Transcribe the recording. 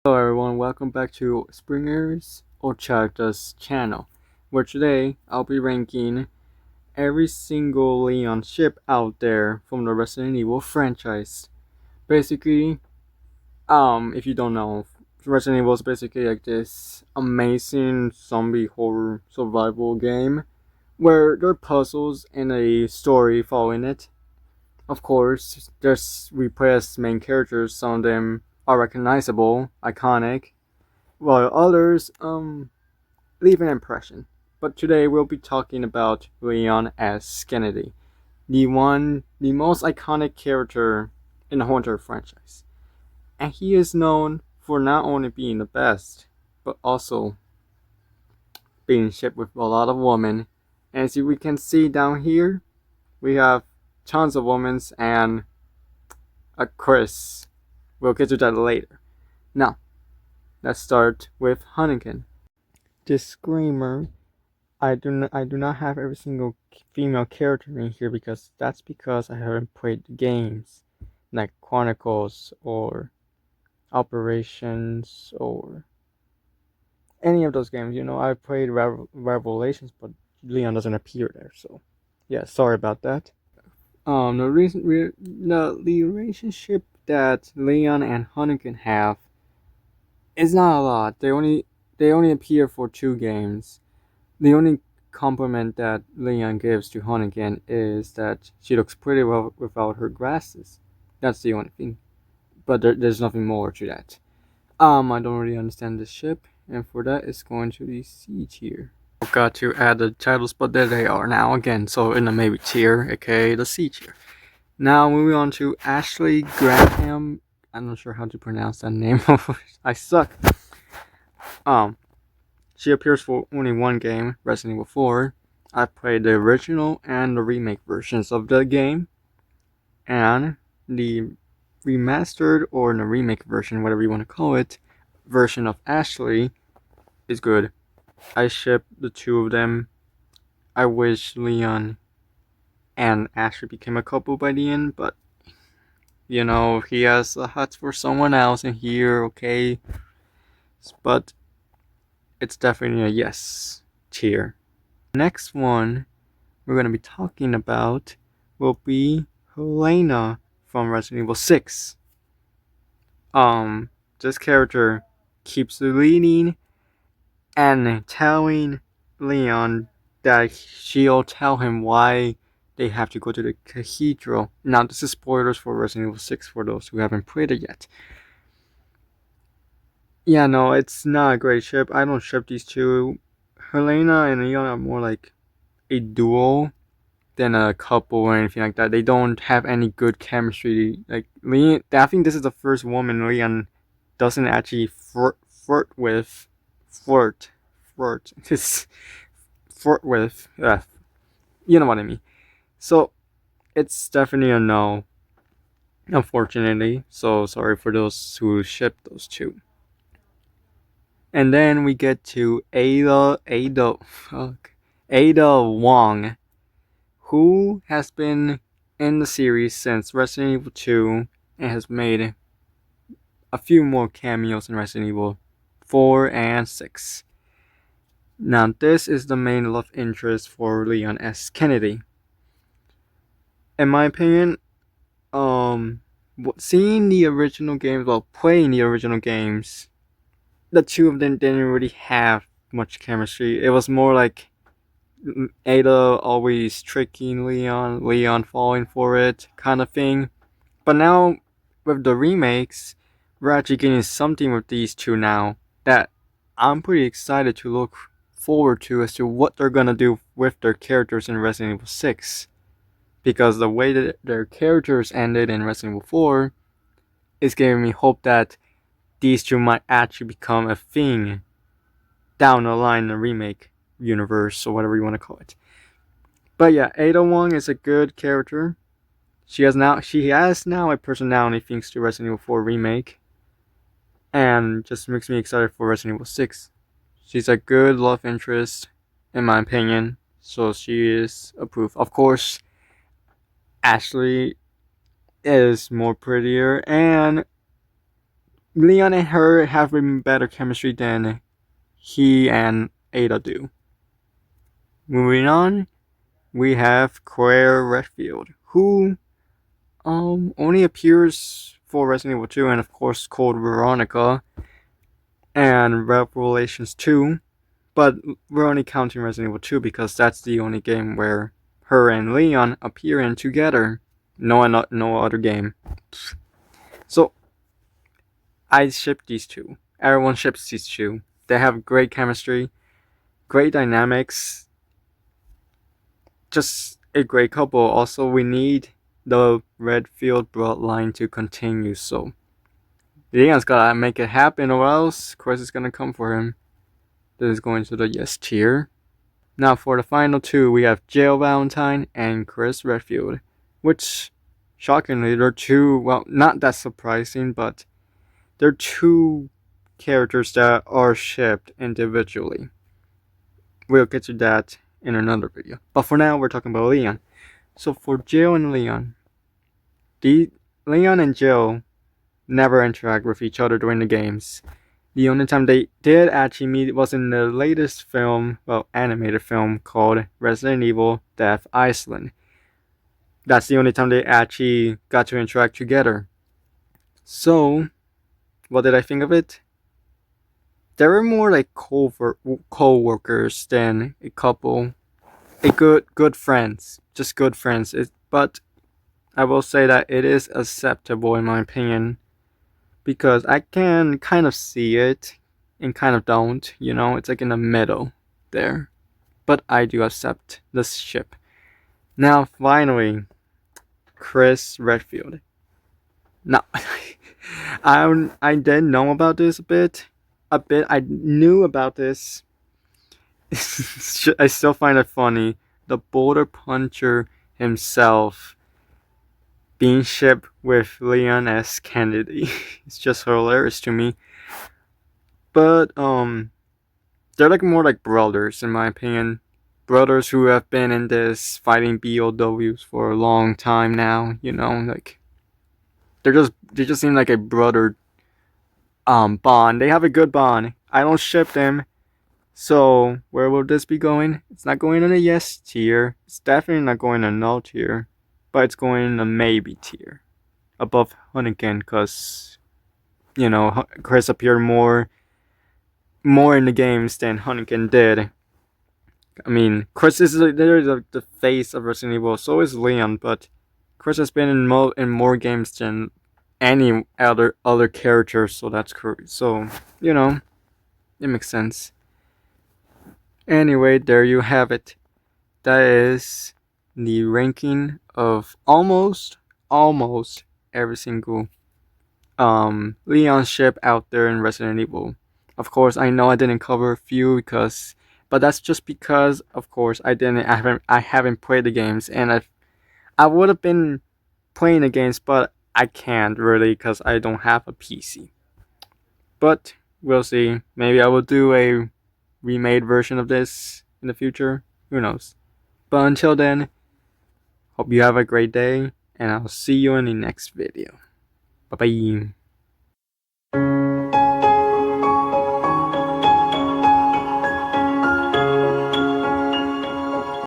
Hello everyone, welcome back to Springer's Ochakta's channel, where today I'll be ranking every single Leon ship out there from the Resident Evil franchise. Basically, if you don't know, Resident Evil is basically like this amazing zombie horror survival game where there are puzzles and a story following it. Of course, we play as main characters, some of them are recognizable, iconic, while others leave an impression. But today we'll be talking about Leon as Kennedy, the most iconic character in the whole entire franchise. And he is known for not only being the best, but also being shipped with a lot of women. And as we can see down here, we have tons of women and a Chris. We'll get to that later. Now, let's start with Hunnigan. Disclaimer: I do not have every single female character in here because I haven't played the games like Chronicles or Operations or any of those games. I played Revelations, but Leon doesn't appear there. So yeah, sorry about that. The relationship that Leon and Hunnigan have is not a lot. They only appear for 2 games. The only compliment that Leon gives to Hunnigan is that she looks pretty well without her glasses. That's the only thing. But there's nothing more to that. I don't really understand this ship, and for that it's going to the C tier. Forgot to add the titles, but there they are now again. So in the maybe tier, aka the C tier. Now moving on to Ashley Graham. I'm not sure how to pronounce that name. I suck. She appears for only 1 game, Resident Evil 4. I've played the original and the remake versions of the game, and the remastered or the remake version, whatever you want to call it, version of Ashley is good. I ship the 2 of them. I wish Leon and Ashley became a couple by the end, but he has a hut for someone else in here, okay? But it's definitely a yes tier. Next one we're going to be talking about will be Helena from Resident Evil 6. This character keeps leading and telling Leon that she'll tell him why they have to go to the cathedral. Now, this is spoilers for Resident Evil 6 for those who haven't played it yet. Yeah, no, it's not a great ship. I don't ship these two. Helena and Leon are more like a duo than a couple or anything like that. They don't have any good chemistry. Like Leon, I think this is the first woman Leon doesn't actually flirt. Just flirt with. You know what I mean. So it's definitely a no. Unfortunately, so sorry for those who ship those two. And then we get to Ada Wong, who has been in the series since Resident Evil 2 and has made a few more cameos in Resident Evil 4 and 6. Now, this is the main love interest for Leon S. Kennedy. In my opinion, seeing the original games, playing the original games, the 2 of them didn't really have much chemistry. It was more like Ada always tricking Leon falling for it, kind of thing. But now, with the remakes, we're actually getting something with these 2 now that I'm pretty excited to look forward to as to what they're gonna do with their characters in Resident Evil 6. Because the way that their characters ended in Resident Evil 4 is giving me hope that these 2 might actually become a thing down the line in the remake universe or whatever you want to call it. But yeah, Ada Wong is a good character. She has now a personality thanks to Resident Evil 4 remake, and just makes me excited for Resident Evil 6. She's a good love interest, in my opinion, so she is approved. Of course, Ashley is more prettier, and Leon and her have better chemistry than he and Ada do. Moving on, we have Claire Redfield, who only appears for Resident Evil 2 and of course Code Veronica and Revelations 2, but we're only counting Resident Evil 2 because that's the only game where her and Leon appear in together. No other game. So I ship these two. Everyone ships these two. They have great chemistry, great dynamics, just a great couple. Also, we need the Redfield bloodline to continue, so Leon's gotta make it happen or else Chris is gonna come for him. This is going to the yes tier. Now for the final two, we have Jill Valentine and Chris Redfield, which, shockingly, they're two, well, not that surprising, but they're two characters that are shipped individually. We'll get to that in another video. But for now, we're talking about Leon. So for Jill and Leon, Leon and Jill never interact with each other during the games. The only time they did actually meet was in the latest film, well, animated film called Resident Evil Death Island. That's the only time they actually got to interact together. So, what did I think of it? They were more like co-workers than a couple. Good friends. Just good friends. But I will say that it is acceptable in my opinion, because I can kind of see it and kind of don't, you know, it's like in the middle there. But I do accept this ship. Now, finally, Chris Redfield. Now, I did know about this a bit. I knew about this. I still find it funny. The Boulder Puncher himself being shipped with Leon S. Kennedy. It's just hilarious to me. But they're like more like brothers in my opinion. Brothers who have been in this fighting BOWs for a long time now, you know, like they just seem like a brother bond. They have a good bond. I don't ship them. So where will this be going? It's not going in a yes tier. It's definitely not going in a no tier. But it's going in a maybe tier. Above Hunnigan, because, you know, Chris appeared more in the games than Hunnigan did. I mean, Chris is the face of Resident Evil, so is Leon, but Chris has been in more games than any other character, so that's correct. So, you know, it makes sense. Anyway, there you have it. That is the ranking of almost every single Leon ship out there in Resident Evil. Of course, I know I didn't cover a few but that's just because, of course, I haven't played the games, and I would have been playing the games, but I can't really because I don't have a PC. But we'll see. Maybe I will do a remade version of this in the future. Who knows? But until then, hope you have a great day, and I'll see you in the next video. Bye bye.